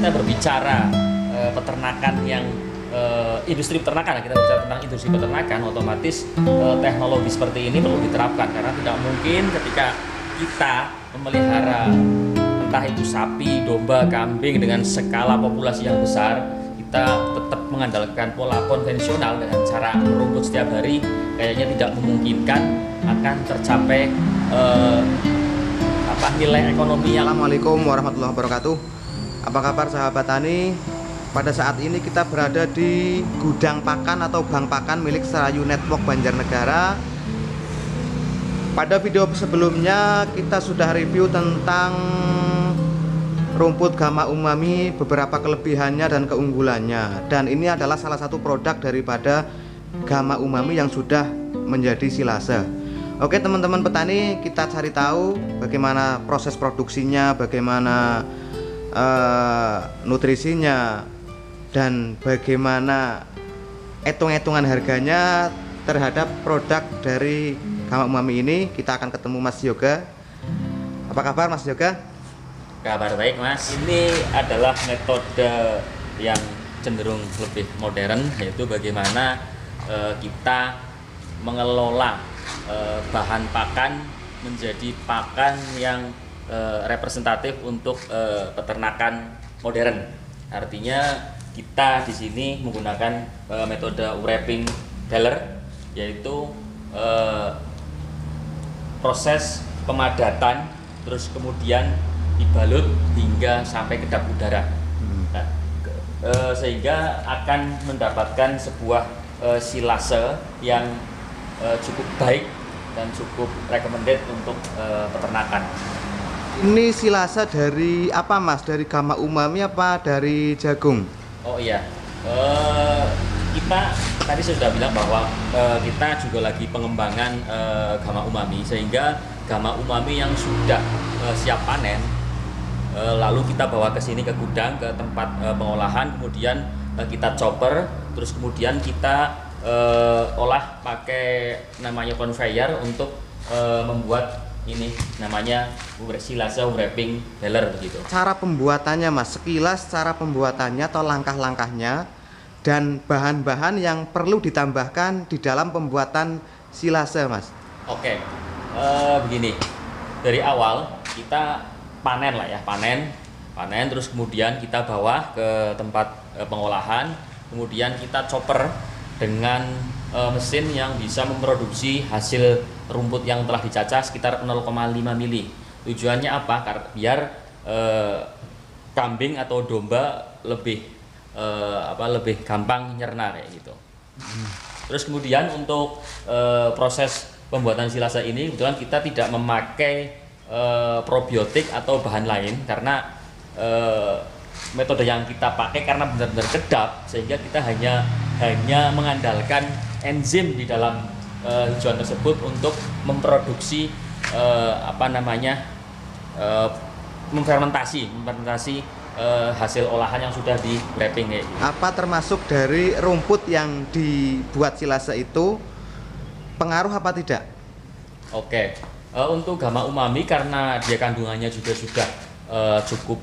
kita berbicara peternakan yang industri peternakan, kita bicara tentang industri peternakan, otomatis teknologi seperti ini perlu diterapkan, karena tidak mungkin ketika kita memelihara entah itu sapi, domba, kambing dengan skala populasi yang besar, kita tetap mengandalkan pola konvensional dengan cara merumput setiap hari, kayaknya tidak memungkinkan akan tercapai nilai ekonomi yang... Assalamualaikum warahmatullahi wabarakatuh. Apa kabar sahabat tani? Pada saat ini kita berada di gudang pakan atau bank pakan milik Serayu Network Banjarnegara. Pada video sebelumnya kita sudah review tentang rumput Gamma Umami, beberapa kelebihannya dan keunggulannya. Dan ini adalah salah satu produk daripada Gamma Umami yang sudah menjadi silase. Oke teman-teman petani, kita cari tahu bagaimana proses produksinya, bagaimana nutrisinya, dan bagaimana hitung-hitungan harganya terhadap produk dari Gamma Umami ini. Kita akan ketemu Mas Yoga. Apa kabar Mas Yoga? Kabar baik Mas. Ini adalah metode yang cenderung lebih modern, yaitu bagaimana kita mengelola bahan pakan menjadi pakan yang representatif untuk peternakan modern. Artinya kita di sini menggunakan metode wrapping baler, yaitu proses pemadatan terus kemudian dibalut hingga sampai kedap udara. Nah, sehingga akan mendapatkan sebuah silase yang cukup baik dan cukup recommended untuk peternakan. Ini silase dari apa Mas? Dari Gamma Umami apa dari jagung? Oh iya, kita tadi sudah bilang bahwa kita juga lagi pengembangan Gamma Umami, sehingga Gamma Umami yang sudah siap panen lalu kita bawa ke sini ke gudang, ke tempat pengolahan, kemudian kita chopper, terus kemudian kita olah pakai namanya conveyor untuk membuat ini namanya silase wrapping baler begitu. Cara pembuatannya Mas, sekilas cara pembuatannya atau langkah-langkahnya dan bahan-bahan yang perlu ditambahkan di dalam pembuatan silase Mas. Oke, begini, dari awal kita panen lah ya, panen terus kemudian kita bawa ke tempat pengolahan, kemudian kita chopper dengan mesin yang bisa memproduksi hasil rumput yang telah dicacah sekitar 0,5 mili. Tujuannya apa? Biar kambing atau domba lebih lebih gampang nyerna kayak gitu. Terus kemudian untuk proses pembuatan silase ini kebetulan kita tidak memakai probiotik atau bahan lain, karena metode yang kita pakai karena benar-benar kedap, sehingga kita hanya mengandalkan enzim di dalam hijauan tersebut untuk memproduksi memfermentasi hasil olahan yang sudah di wrapping. Apa termasuk dari rumput yang dibuat silase itu pengaruh apa tidak? Oke, untuk Gamma Umami karena dia kandungannya juga sudah cukup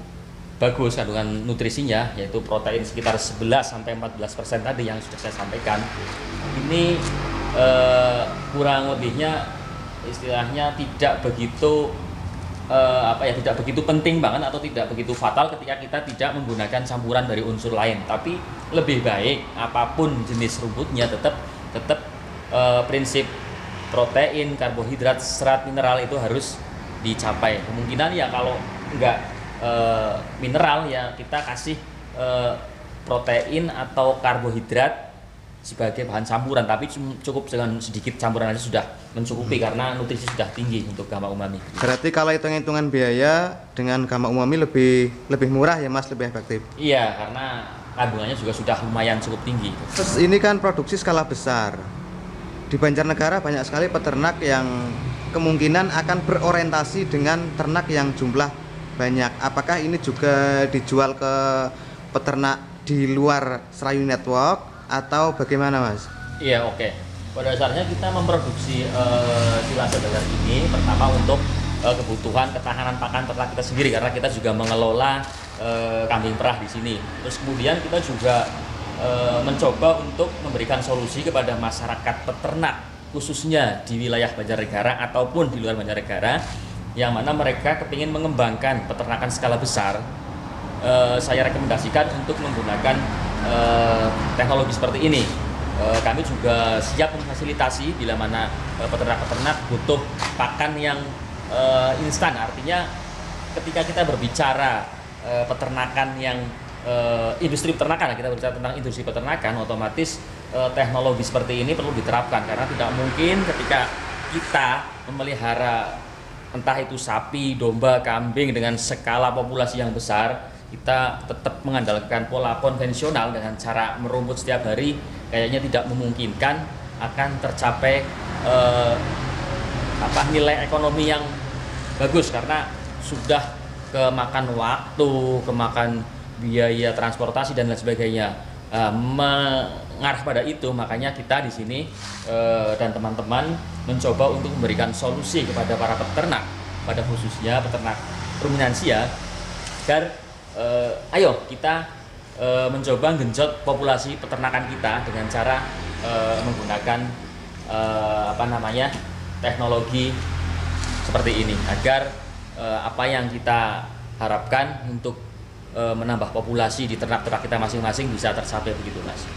bagus kandungan nutrisinya, yaitu protein sekitar 11-14% tadi yang sudah saya sampaikan. Ini kurang lebihnya istilahnya tidak begitu tidak begitu penting banget atau tidak begitu fatal ketika kita tidak menggunakan campuran dari unsur lain. Tapi lebih baik apapun jenis rumputnya tetap prinsip protein, karbohidrat, serat, mineral itu harus dicapai. Kemungkinan ya kalau enggak mineral ya kita kasih protein atau karbohidrat sebagai bahan campuran, tapi cukup dengan sedikit campuran aja sudah mencukupi karena nutrisi sudah tinggi untuk Gamma Umami. Berarti kalau hitung-hitungan biaya dengan Gamma Umami lebih murah ya Mas, lebih efektif? Iya, karena kandungannya juga sudah lumayan cukup tinggi. Terus ini kan produksi skala besar. Di Banjarnegara banyak sekali peternak yang kemungkinan akan berorientasi dengan ternak yang jumlah banyak. Apakah ini juga dijual ke peternak di luar Serayu Network atau bagaimana Mas? Iya, oke. Pada dasarnya kita memproduksi silase baler ini pertama untuk kebutuhan ketahanan pakan ternak kita sendiri, karena kita juga mengelola kambing perah di sini. Terus kemudian kita juga mencoba untuk memberikan solusi kepada masyarakat peternak khususnya di wilayah Banjarnegara ataupun di luar Banjarnegara yang mana mereka kepingin mengembangkan peternakan skala besar. Saya rekomendasikan untuk menggunakan teknologi seperti ini. Kami juga siap memfasilitasi bila mana peternak-peternak butuh pakan yang instan. Artinya ketika kita berbicara peternakan yang industri peternakan, kita berbicara tentang industri peternakan, otomatis teknologi seperti ini perlu diterapkan karena tidak mungkin ketika kita memelihara entah itu sapi, domba, kambing dengan skala populasi yang besar, kita tetap mengandalkan pola konvensional dengan cara merumput setiap hari, kayaknya tidak memungkinkan akan tercapai nilai ekonomi yang bagus karena sudah kemakan waktu, kemakan biaya transportasi dan lain sebagainya. Mengarah pada itu, makanya kita di sini dan teman-teman mencoba untuk memberikan solusi kepada para peternak, pada khususnya peternak ruminansia, agar ayo kita mencoba genjot populasi peternakan kita dengan cara menggunakan teknologi seperti ini agar apa yang kita harapkan untuk menambah populasi di ternak-ternak kita masing-masing bisa tercapai begitu, Mas.